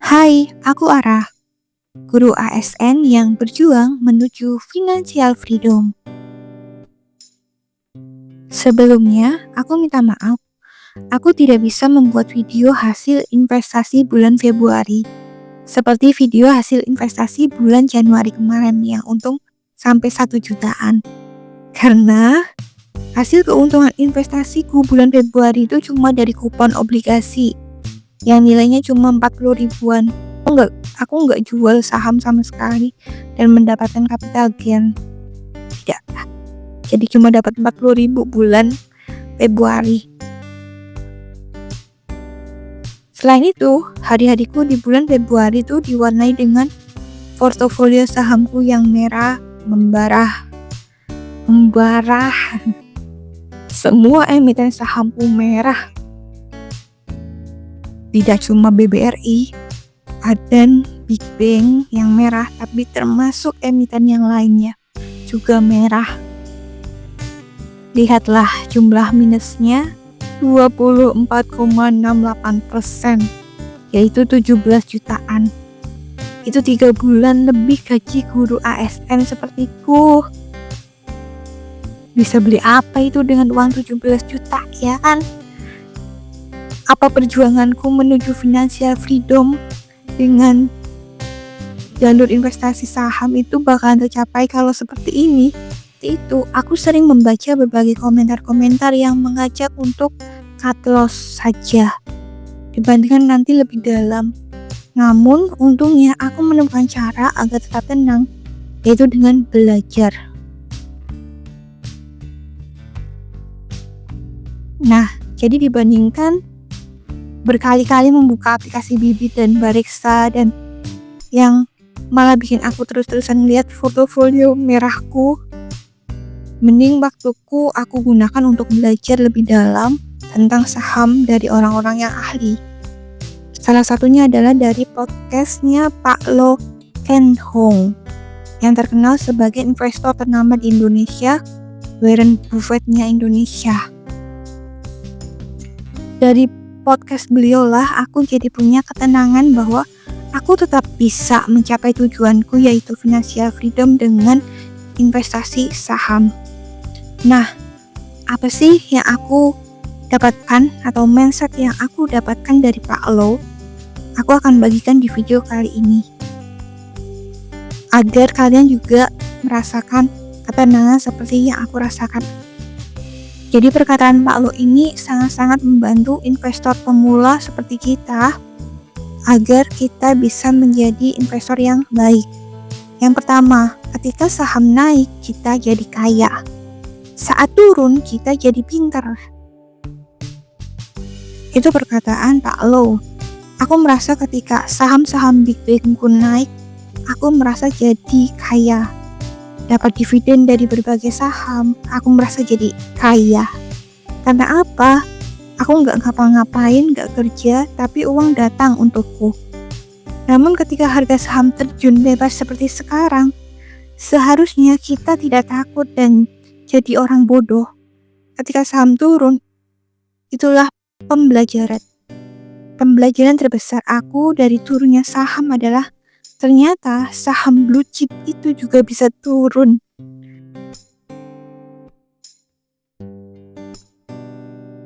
Hai, aku Ara, guru ASN yang berjuang menuju financial freedom. Sebelumnya, aku minta maaf, aku tidak bisa membuat video hasil investasi bulan Februari, seperti video hasil investasi bulan Januari kemarin yang untung sampai 1 jutaan. Karena hasil keuntungan investasiku bulan Februari itu cuma dari kupon obligasi yang nilainya cuma 40 ribuan. Aku nggak jual saham sama sekali dan mendapatkan capital gain. Tidak. Jadi cuma dapat 40 ribu bulan Februari. Selain itu, hari-hariku di bulan Februari itu diwarnai dengan portofolio sahamku yang merah, membarah. Semua emiten sahamku merah. Tidak cuma BBRI, Adan, Big Bang yang merah, tapi termasuk emiten yang lainnya juga merah. Lihatlah jumlah minusnya 24,68%, yaitu 17 jutaan. Itu 3 bulan lebih gaji guru ASN sepertiku. Bisa beli apa itu dengan uang 17 juta, ya kan? Apa perjuanganku menuju financial freedom dengan jalur investasi saham itu bakalan tercapai kalau seperti ini? Itu aku sering membaca berbagai komentar-komentar yang mengajak untuk cut loss saja dibandingkan nanti lebih dalam. Namun untungnya aku menemukan cara agar tetap tenang, yaitu dengan belajar. Nah, jadi dibandingkan berkali-kali membuka aplikasi Bibit dan Bareksa dan yang malah bikin aku terus-terusan lihat portofolio merahku, mending waktuku aku gunakan untuk belajar lebih dalam tentang saham dari orang-orang yang ahli. Salah satunya adalah dari podcastnya Pak Lo Ken Hong yang terkenal sebagai investor ternama di Indonesia, Warren Buffett-nya Indonesia. Dari podcast beliau lah aku jadi punya ketenangan bahwa aku tetap bisa mencapai tujuanku, yaitu financial freedom dengan investasi saham. Nah, apa sih yang aku dapatkan atau mindset yang aku dapatkan dari Pak Lo? Aku akan bagikan di video kali ini agar kalian juga merasakan ketenangan seperti yang aku rasakan. Jadi perkataan Pak Lo ini sangat-sangat membantu investor pemula seperti kita agar kita bisa menjadi investor yang baik. Yang pertama, ketika saham naik kita jadi kaya. Saat turun kita jadi pintar. Itu perkataan Pak Lo. Aku merasa ketika saham-saham Big Bang pun naik, aku merasa jadi kaya. Dapat dividen dari berbagai saham, aku merasa jadi kaya. Karena apa? Aku nggak ngapa-ngapain, nggak kerja, tapi uang datang untukku. Namun ketika harga saham terjun bebas seperti sekarang, seharusnya kita tidak takut dan jadi orang bodoh. Ketika saham turun, itulah pembelajaran. Pembelajaran terbesar aku dari turunnya saham adalah ternyata saham blue chip itu juga bisa turun.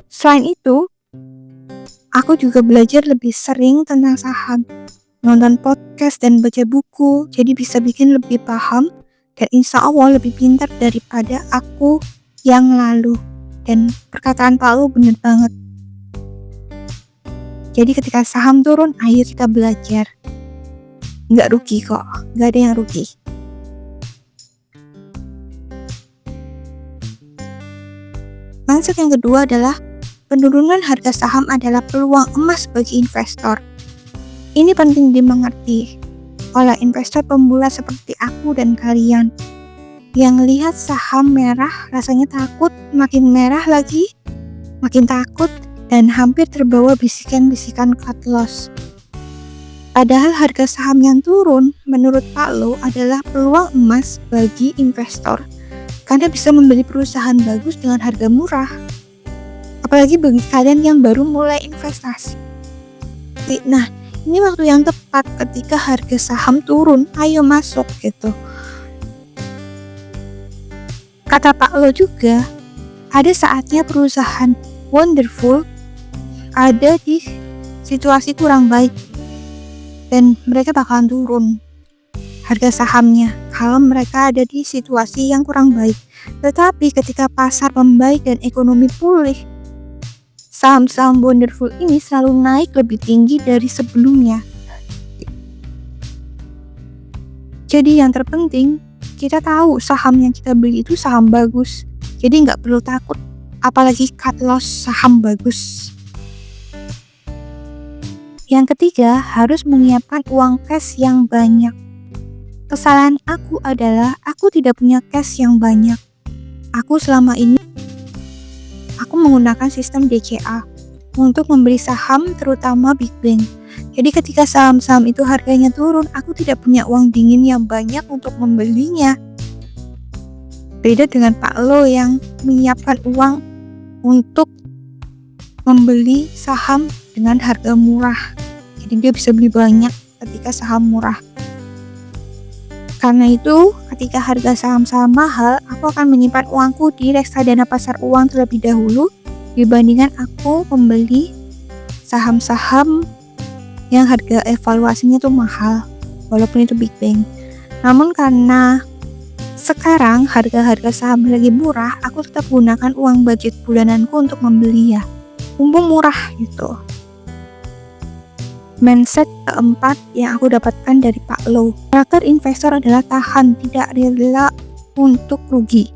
Selain itu, aku juga belajar lebih sering tentang saham, nonton podcast dan baca buku, jadi bisa bikin lebih paham dan insya Allah lebih pintar daripada aku yang lalu. Dan perkataan Pak Lo bener banget. Jadi ketika saham turun, ayo kita belajar. Nggak rugi kok, nggak ada yang rugi. Mindset yang kedua adalah penurunan harga saham adalah peluang emas bagi investor. Ini penting dimengerti oleh investor pemula seperti aku dan kalian yang lihat saham merah rasanya takut, makin merah lagi, makin takut dan hampir terbawa bisikan-bisikan cut loss. Padahal harga saham yang turun menurut Pak Lo adalah peluang emas bagi investor karena bisa membeli perusahaan bagus dengan harga murah. Apalagi bagi kalian yang baru mulai investasi. Nah, ini waktu yang tepat ketika harga saham turun, ayo masuk gitu. Kata Pak Lo juga, ada saatnya perusahaan Wonderful ada di situasi kurang baik dan mereka bakalan turun harga sahamnya kalau mereka ada di situasi yang kurang baik. Tetapi ketika pasar membaik dan ekonomi pulih, saham-saham Wonderful ini selalu naik lebih tinggi dari sebelumnya. Jadi yang terpenting, kita tahu saham yang kita beli itu saham bagus. Jadi nggak perlu takut, apalagi cut loss saham bagus. Yang ketiga, harus menyiapkan uang cash yang banyak. Kesalahan aku adalah aku tidak punya cash yang banyak. Aku selama ini menggunakan sistem DCA untuk membeli saham terutama Big Bang. Jadi ketika saham-saham itu harganya turun, aku tidak punya uang dingin yang banyak untuk membelinya. Beda dengan Pak Lo yang menyiapkan uang untuk membeli saham dengan harga murah. Jadi dia bisa beli banyak ketika saham murah. Karena itu, ketika harga saham-saham mahal, aku akan menyimpan uangku di reksadana pasar uang terlebih dahulu dibandingkan aku membeli saham-saham yang harga evaluasinya tuh mahal, walaupun itu Big Bang. Namun karena sekarang harga-harga saham lagi murah, aku tetap gunakan uang budget bulananku untuk membeli ya. Mumpung murah gitu. Mindset keempat yang aku dapatkan dari Pak Lo. Karakter investor adalah tahan, tidak rela untuk rugi.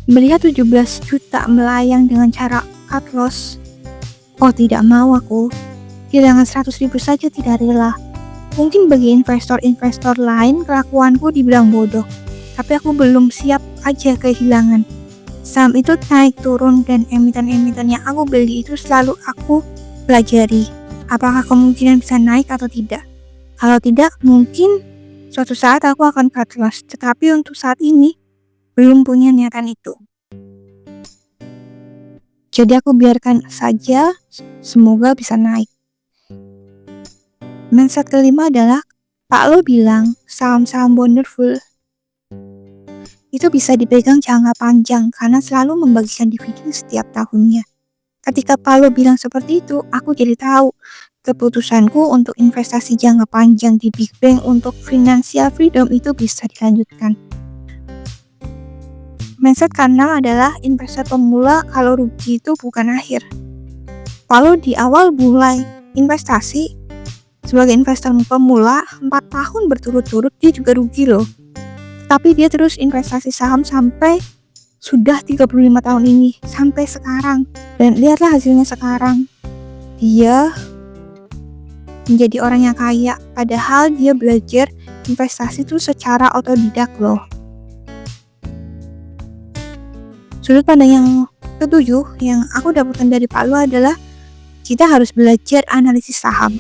Melihat 17 juta melayang dengan cara cut loss, oh tidak mau aku. Kehilangan 100.000 saja tidak rela. Mungkin bagi investor-investor lain kelakuanku dibilang bodoh, tapi aku belum siap aja kehilangan. Saham itu naik turun dan emiten-emiten yang aku beli itu selalu aku pelajari. Apakah kemungkinan bisa naik atau tidak? Kalau tidak, mungkin suatu saat aku akan cut loss. Tetapi untuk saat ini, belum punya niatan itu. Jadi aku biarkan saja, semoga bisa naik. Mindset kelima adalah, Pak Lo bilang saham-saham Wonderful itu bisa dipegang jangka panjang karena selalu membagikan dividen setiap tahunnya. Ketika Pak Lo bilang seperti itu, aku jadi tahu keputusanku untuk investasi jangka panjang di Big Bang untuk financial freedom itu bisa dilanjutkan. Mindset keenam adalah investor pemula kalau rugi itu bukan akhir. Kalau di awal mulai investasi sebagai investor pemula 4 tahun berturut-turut dia juga rugi loh. Tapi dia terus investasi saham sampai sudah 35 tahun ini, sampai sekarang. Dan lihatlah hasilnya sekarang. Dia menjadi orang yang kaya, padahal dia belajar investasi itu secara otodidak loh. Sudut pandang yang ketujuh yang aku dapatkan dari Pak Lo adalah kita harus belajar analisis saham.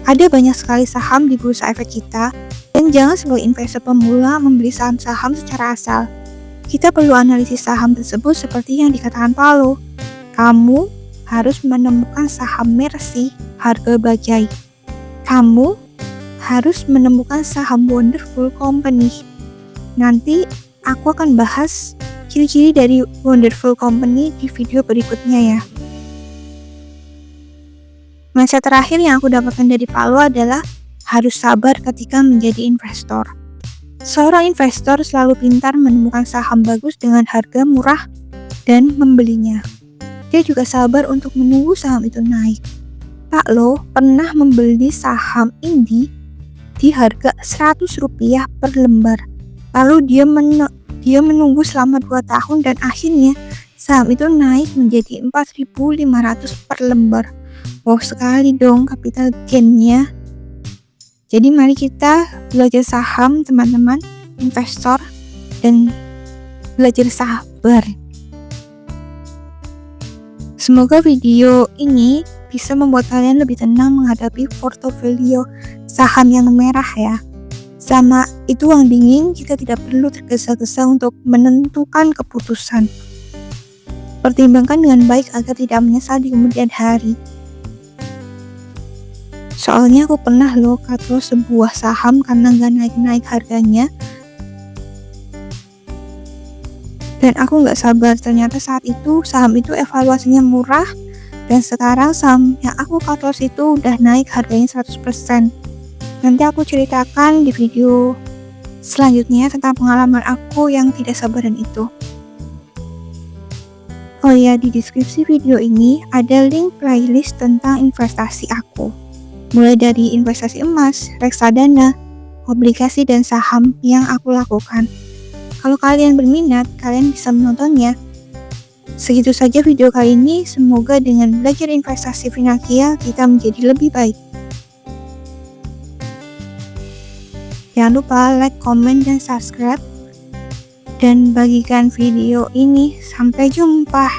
Ada banyak sekali saham di bursa efek kita, dan jangan sebagai investor pemula membeli saham-saham secara asal. Kita perlu analisis saham tersebut seperti yang dikatakan Pak Lo. Kamu harus menemukan saham Mercy harga bajai. Kamu harus menemukan saham Wonderful Company. Nanti aku akan bahas ciri-ciri dari Wonderful Company di video berikutnya ya. Mindset terakhir yang aku dapatkan dari Pak Lo adalah harus sabar ketika menjadi investor. Seorang investor selalu pintar menemukan saham bagus dengan harga murah dan membelinya. Dia juga sabar untuk menunggu saham itu naik. Pak Lo pernah membeli saham Indi di harga Rp100 per lembar. Lalu dia menunggu selama 2 tahun dan akhirnya saham itu naik menjadi 4.500 per lembar. Wow sekali dong capital gain-nya. Jadi mari kita belajar saham teman-teman, investor, dan belajar sabar. Semoga video ini bisa membuat kalian lebih tenang menghadapi portofolio saham yang merah ya. Sama itu uang dingin, kita tidak perlu tergesa-gesa untuk menentukan keputusan. Pertimbangkan dengan baik agar tidak menyesal di kemudian hari. Soalnya aku pernah loh cut loss sebuah saham karena nggak naik-naik harganya. Dan aku nggak sabar, ternyata saat itu saham itu evaluasinya murah. Dan sekarang saham yang aku cut loss itu udah naik harganya 100%. Nanti aku ceritakan di video selanjutnya tentang pengalaman aku yang tidak sabaran itu. Oh ya, di deskripsi video ini ada link playlist tentang investasi aku. Mulai dari investasi emas, reksadana, obligasi, dan saham yang aku lakukan. Kalau kalian berminat, kalian bisa menontonnya. Segitu saja video kali ini, semoga dengan belajar investasi finansial kita menjadi lebih baik. Jangan lupa like, comment, dan subscribe. Dan bagikan video ini. Sampai jumpa.